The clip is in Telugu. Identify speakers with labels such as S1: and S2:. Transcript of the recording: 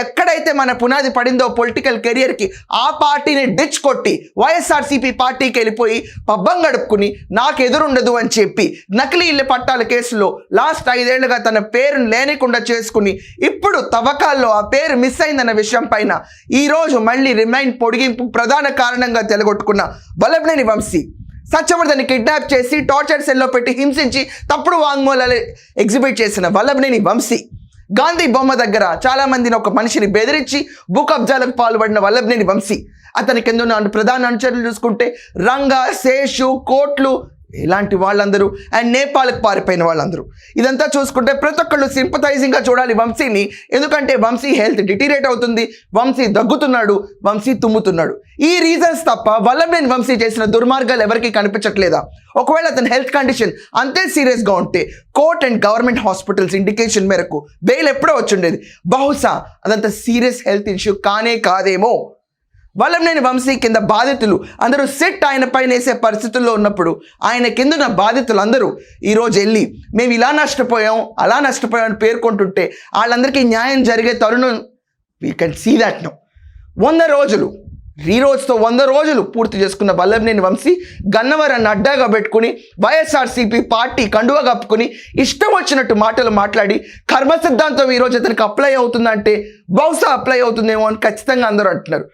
S1: ఎక్కడైతే మన పునాది పడిందో పొలిటికల్ కెరియర్కి ఆ పార్టీని డిచ్ కొట్టి వైఎస్ఆర్సీపీ పార్టీకి వెళ్ళిపోయి పబ్బం గడుపుకుని నాకు ఎదురుండదు అని చెప్పి నకిలీ ఇళ్ల పట్టాల కేసులో లాస్ట్ 5 ఏళ్లుగా తన పేరును లేనికుండా చేసుకుని ఇప్పుడు తవ్వకాల్లో ఆ పేరు మిస్ అయిందన్న విషయం పైన ఈరోజు మళ్ళీ రిమైండ్ పొడిగింపు ప్రధాన కారణంగా తెలగొట్టుకున్న వల్లభనేని వంశీ సత్యవర్ధన్ని కిడ్నాప్ చేసి టార్చర్ సెల్లో పెట్టి హింసించి తప్పుడు వాంగ్మూలాలు ఎగ్జిబిట్ చేసిన వల్లభనేని వంశీ గాంధీ బొమ్మ దగ్గర చాలామందిని ఒక మనిషిని బెదిరించి భూ కబ్జాలకు పాల్పడిన వల్లభనేని వంశీ అతని కింద ఉన్న ప్రధాన అనుచరులు చూసుకుంటే రంగా శేషు కోట్లు ఇలాంటి వాళ్ళందరూ అండ్ నేపాల్కి పారిపోయిన వాళ్ళందరూ ఇదంతా చూసుకుంటే ప్రతి ఒక్కళ్ళు సింపథైజింగ్గా చూడాలి వంశీని. ఎందుకంటే వంశీ హెల్త్ డిటీరేట్ అవుతుంది, వంశీ దగ్గుతున్నాడు, వంశీ తుమ్ముతున్నాడు. ఈ రీజన్స్ తప్ప వల్లభనేని వంశీ చేసిన దుర్మార్గాలు ఎవరికి కనిపించట్లేదా? ఒకవేళ అతని హెల్త్ కండిషన్ అంతే సీరియస్గా ఉంటే court and government hospitals indication మేరకు బెయిల్ ఎప్పుడో వచ్చుండేది. బహుశా అదంత సీరియస్ హెల్త్ ఇష్యూ కాదేమో. వల్లభనేని వంశీ కింద బాధితులు అందరూ సిట్ ఆయన పైన వేసే పరిస్థితుల్లో ఉన్నప్పుడు ఆయన కిందున్న బాధితులు అందరూ ఈరోజు వెళ్ళి మేము ఇలా నష్టపోయాం అలా నష్టపోయాం అని పేర్కొంటుంటే వాళ్ళందరికీ న్యాయం జరిగే తరుణం we can see that now. 100 రోజులు ఈ రోజుతో 100 రోజులు పూర్తి చేసుకున్న వల్లభనేని వంశీ గన్నవరాన్ని అడ్డాగా పెట్టుకుని వైఎస్ఆర్సీపీ పార్టీ కండువా కప్పుకుని ఇష్టం వచ్చినట్టు మాటలు మాట్లాడి కర్మ సిద్ధాంతం ఈరోజు అతనికి అప్లై అవుతుందంటే బహుశా అప్లై అవుతుందేమో అని ఖచ్చితంగా అందరూ అంటున్నారు.